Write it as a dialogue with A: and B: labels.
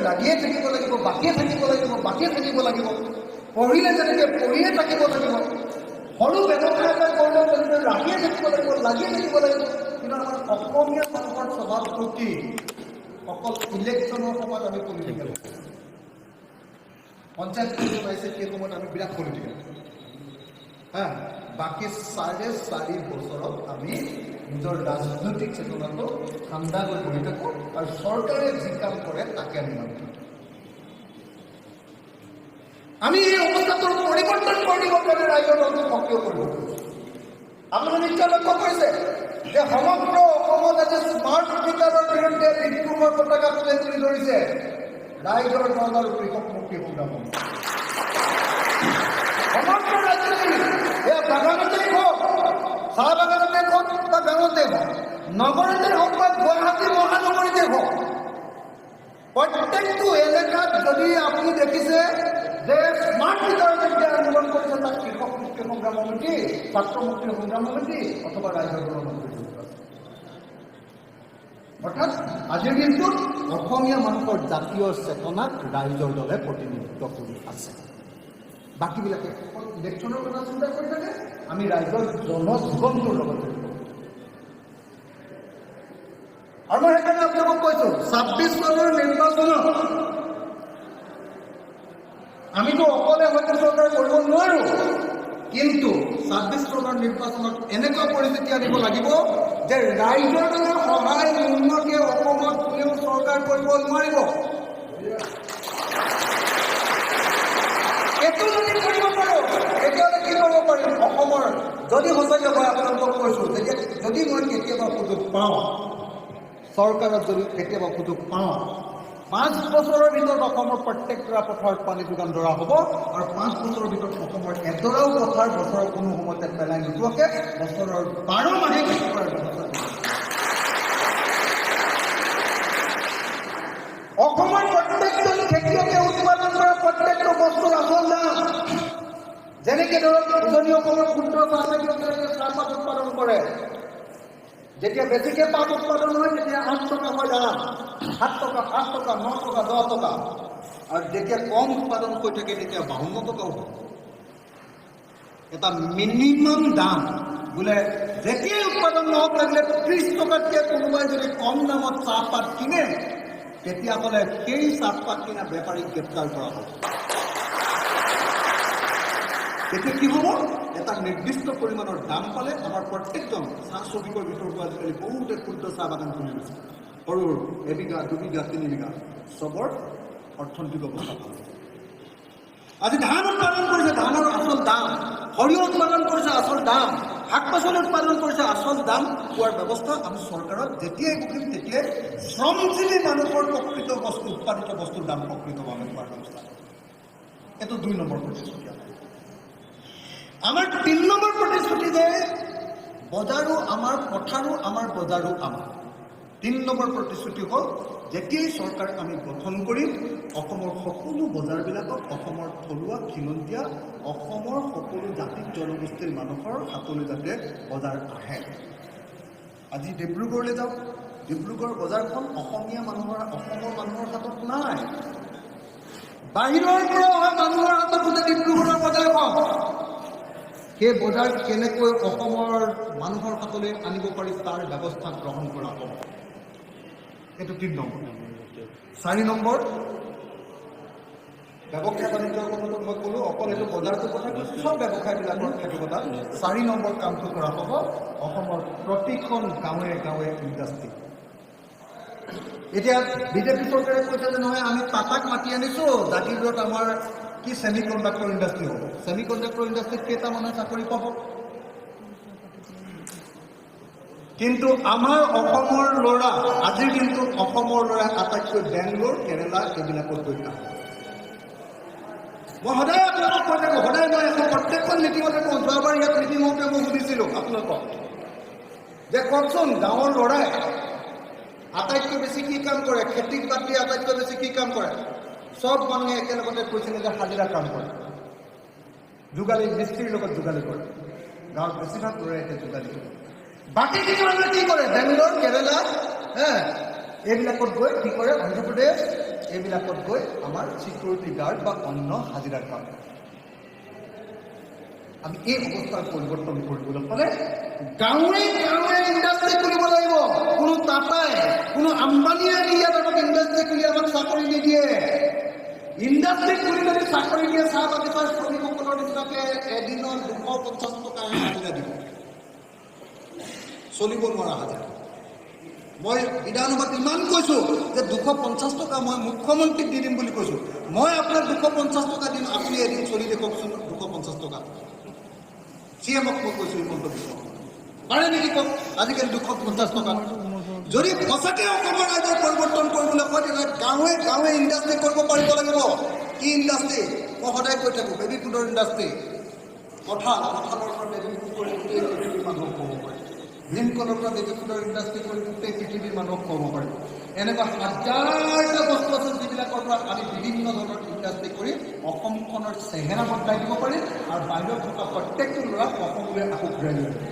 A: লাগিয়ে থাকিব লাগিব, বাকিয়ে থাকিব লাগিব, বাকিয়ে থাকিব লাগিব। পঢ়িলে যেনেকৈ পঢ়িয়ে থাকিব লাগিব। সৰু ব্যৱসায় এটা কৰিলেও তেনেকৈ লাগিয়ে থাকিব লাগিব, লাগিয়ে থাকিব লাগিব। কিন্তু আমাৰ অসমীয়া মানুহৰ স্বভাৱটো কি? অকল ইলেকশ্যনৰ সময়ত আমি পলিটিকেল, পঞ্চায়ত পাইছে সেই সময়ত আমি বিৰাট পলিটিকেল। বাকী 4.5 বছৰত আমি নিজৰ ৰাজনৈতিক চেতনাটো ঠাণ্ডা হৈ বহি থাকোঁ আৰু চৰকাৰে যি কাম কৰে তাকে আমি মানি থাকোঁ। আমি এই অৱস্থাটোৰ পৰিৱৰ্তন কৰিবৰ কাৰণে ৰাইজৰ দলটো সক্ৰিয় কৰিব পাৰিছোঁ। আপোনালোকে নিশ্চয় লক্ষ্য কৰিছে যে সমগ্ৰ অসমত আজি স্মাৰ্ট মিটাৰৰ বিৰুদ্ধে বিদ্ৰোহৰ পতাকা তুলি ধৰিছে ৰাইজৰ দল আৰু কৃষক মুক্তি সংগ্ৰাম। সমগ্ৰ ৰাজ্যজুৰি, এয়া বাগানতেই হওক, চাহ বাগানতেই হওক বা গাঁৱতেই হওক, নগৰতেই হওক বা গুৱাহাটী মহানগৰীতেই হওক, প্ৰত্যেকটো এলেকাত যদি আপুনি দেখিছে যে স্মাৰ্ট মিটাৰৰ বিৰুদ্ধে আন্দোলন কৰিছে, তাত কৃষক মুক্তি সংগ্ৰাম সমিতি, ছাত্ৰ মুক্তি সংগ্ৰাম সমিতি অথবা ৰাইজৰ দলৰ মন্ত্ৰী। অৰ্থাৎ আজিৰ দিনটোত অসমীয়া মানুহৰ জাতীয় চেতনাক ৰাইজৰ দলে প্ৰতিনিধিত্ব কৰি আছে। বাকীবিলাকে ইলেকশ্যনৰ কথা চিন্তা কৰি থাকে, আমি ৰাইজৰ জনজীৱনটোৰ লগত। আৰু মই সেইকাৰণে আপোনালোকক কৈছোঁ, 26 চনৰ নিৰ্বাচনত আমিতো অকলে হয়তো চৰকাৰ কৰিব নোৱাৰোঁ, কিন্তু 26 চনৰ নিৰ্বাচনত এনেকুৱা পৰিস্থিতি আনিব লাগিব যে ৰাইজৰ দলৰ সহায় নোহোৱাকৈ অসমত কোনেও চৰকাৰ কৰিব নোৱাৰিব। এইটো যদি কৰিব পাৰোঁ, তেতিয়াহ'লে কি কৰিব পাৰিম? অসমৰ যদি সঁচাকৈ মই আপোনালোকক কৈছোঁ, যদি মই কেতিয়াবা সুযোগ পাওঁ, চৰকাৰত যদি কেতিয়াবা সুযোগ পাওঁ, 5 বছৰৰ ভিতৰত অসমৰ প্ৰত্যেকটা পথাৰত পানী যোগান ধৰা হ'ব আৰু 5 বছৰৰ ভিতৰত অসমৰ এডৰাও পথাৰ বছৰৰ কোনো সময়তে পেলাই নোযোৱাকৈ বছৰৰ 12 মাহে খেতি কৰাৰ ব্যৱস্থা কৰিব। অসমৰ প্ৰত্যেকজন খেতিয়কে উৎপাদন কৰা প্ৰত্যেকটো বস্তুৰ আচল দাম, যেনেকৈ ধৰক উজনি অসমৰ ক্ষুদ্ৰ চাহ খেতিয়কে চাহপাত উৎপাদন কৰে, যেতিয়া বেছিকৈ পাত উৎপাদন হয় তেতিয়া 8 টকা হয় দাম, 7 টকা, 8 টকা, 9 টকা, 10 টকা, আৰু যেতিয়া কম উৎপাদন হৈ থাকে তেতিয়া 52 টকাও হয়। এটা মিনিমাম দাম বোলে যেতিয়াই উৎপাদন নহওক লাগিলে 30 টকাতকৈ কোনোবাই যদি কম দামত চাহপাত কিনে, তেতিয়াহ'লে সেই চাহপাত কিনা বেপাৰীক গ্ৰেপ্তাৰ কৰা হ'ব। তেতিয়া কি হ'ব? এটা নিৰ্দিষ্ট পৰিমাণৰ দাম পালে আমাৰ প্ৰত্যেকজন চাহ শ্ৰমিকৰ ভিতৰত আজিকালি বহুতে ক্ষুদ্ৰ চাহ বাগান খুলি লৈছে, সৰু সৰু 1 বিঘা, 2 বিঘা, 3 বিঘা, চবৰ অৰ্থনৈতিক অৱস্থা ভাল। আজি ধান উৎপাদন কৰিছে, ধানৰ আচল দাম, সৰিয়হ উৎপাদন কৰিছে, আচল দাম, শাক পাচলি উৎপাদন কৰিছে, আচল দাম পোৱাৰ ব্যৱস্থা আমি চৰকাৰত যেতিয়াই বহিম তেতিয়াই শ্ৰমজীৱী মানুহৰ প্ৰকৃত বস্তু, উৎপাদিত বস্তুৰ দাম প্ৰকৃতভাৱে পোৱাৰ ব্যৱস্থা। এইটো 2 নম্বৰ প্ৰতিশ্ৰুতি। আমাৰ 3 নম্বৰ প্ৰতিশ্ৰুতি যে বজাৰো আমাৰ, পথাৰো আমাৰ, বজাৰো আমাৰ। 3 নম্বৰ প্ৰতিশ্ৰুতি হ'ল যেতিয়াই চৰকাৰ আমি গঠন কৰিম, অসমৰ সকলো বজাৰবিলাকত অসমৰ থলুৱা খিলঞ্জীয়া, অসমৰ সকলো জাতি জনগোষ্ঠীৰ মানুহৰ হাতলৈ যাতে বজাৰ আহে। আজি ডিব্ৰুগড়লৈ যাওক, ডিব্ৰুগড় বজাৰখন অসমীয়া মানুহৰ, অসমৰ মানুহৰ হাতত নাই, বাহিৰৰ পৰা অহা মানুহৰ হাতত গোটেই ডিব্ৰুগড়ৰ বজাৰখন। সেই বজাৰ কেনেকৈ অসমৰ মানুহৰ হাতলৈ আনিব পাৰি তাৰ ব্যৱস্থা গ্ৰহণ কৰা হ'ব। এইটো 3 নম্বৰ। 4 নম্বৰ, ব্যৱসায় বাণিজ্যৰ কথাটো মই ক'লোঁ, অকল এইটো বজাৰটোৰ কথা কৈছোঁ, চব ব্যৱসায়বিলাকৰ ক্ষেত্ৰত 4 নম্বৰ কামটো কৰা হ'ব অসমৰ প্ৰতিখন গাঁৱে গাঁৱে ইণ্ডাষ্ট্ৰী। এতিয়া বিজেপি চৰকাৰে কৈছে যে নহয় আমি টাটাক মাতি আনিছোঁ, জাগিৰোডত আমাৰ কি ছেমি কণ্ডাক্টৰ ইণ্ডাষ্ট্ৰী হ'ব। ছেমি কণ্ডাক্টৰ ইণ্ডাষ্ট্ৰীত কেইটা মানুহে চাকৰি পাব? কিন্তু আমাৰ অসমৰ ল'ৰা, আজিৰ দিনটোত অসমৰ ল'ৰা আটাইতকৈ বেংগলোৰ, কেৰেলা এইবিলাকত গৈ কাম। মই সদায় আপোনালোকক কৈ থাকোঁ, সদায় মই প্ৰত্যেকখন মিটিঙতে কওঁ, যোৱাবাৰ ইয়াত মিটিং হওঁতে মই সুধিছিলোঁ আপোনালোকক যে কওকচোন গাঁৱৰ ল'ৰাই আটাইতকৈ বেছি কি কাম কৰে, খেতিক বাদ দি আটাইতকৈ বেছি কি কাম কৰে? চব মানুহে একেলগতে কৈছিলে যে হাজিৰা কাম কৰে, যোগালী, মিস্ত্ৰীৰ লগত যোগালী কৰে। গাঁৱত বেছিভাগ ল'ৰাই এতিয়া যোগালী কৰে। বাকীখিনি মানুহে কি কৰে? বেংগলোৰ, কেৰেলা, এইবিলাকত গৈ কি কৰে? অন্ধ্ৰপ্ৰদেশ, এইবিলাকত গৈ আমাৰ ছিকিউৰিটি গাৰ্ড বা অন্য হাজিৰাৰ কাম। আমি এই অৱস্থাৰ পৰিৱৰ্তন কৰিবলৈ হ'লে গাঁৱে গাঁৱে ইণ্ডাষ্ট্ৰি খুলিব লাগিব। কোনো টাটাই, কোনো আম্বানীয়ে ইয়াত আমাক ইণ্ডাষ্ট্ৰি খুলি আমাক চাকৰি নিদিয়ে। ইণ্ডাষ্ট্ৰি খুলি যদি চাকৰি দিয়ে, চাহ বাগিচাৰ শ্ৰমিকসকলৰ নিচিনাকে এদিনৰ 250 টকা হাজিৰা দিব, চলিব নোৱাৰা হাজিৰা। মই বিধানসভাত ইমান কৈছো যে 250 টকা মই মুখ্যমন্ত্ৰীক দি দিম বুলি কৈছো। মই আপোনাক 250 টকা দিম, আপুনি এদিন চলি দেখুৱাওকচোন 250 টকা। চিএমক মই কৈছো হিমন্ত বিশ্ব পাৰে নেকি কওক আজিকালি 250 টকা। যদি সঁচাকৈ অসমৰ ৰাজ্যৰ পৰিৱৰ্তন কৰিবলৈ কয়, তেতিয়াহ'লে গাঁৱে গাঁৱে ইণ্ডাষ্ট্ৰি কৰিব পাৰিব লাগিব। কি ইণ্ডাষ্ট্ৰি? মই সদায় কৈ থাকোঁ, বেবী ফুডৰ ইণ্ডাষ্ট্ৰি। কঁঠালৰ পৰা বেবী ফুড কৰি গোটেই পৃথিৱীৰ মানুহক ক'ব পাৰি। ভীমকলৰ পৰা বেবী ফুডৰ ইণ্ডাষ্ট্ৰি কৰি গোটেই পৃথিৱীৰ মানুহক ক'ব পাৰি। এনেকুৱা হাজাৰটা বস্তু আছে যিবিলাকৰ পৰা আমি বিভিন্ন ধৰণৰ ইণ্ডাষ্ট্ৰি কৰি অসমখনৰ চেহেৰা বদলাই দিব পাৰিম আৰু বাহিৰত থকা প্ৰত্যেকটো ল'ৰাক অসমলৈ আকৌ ঘূৰাই দিব পাৰিম।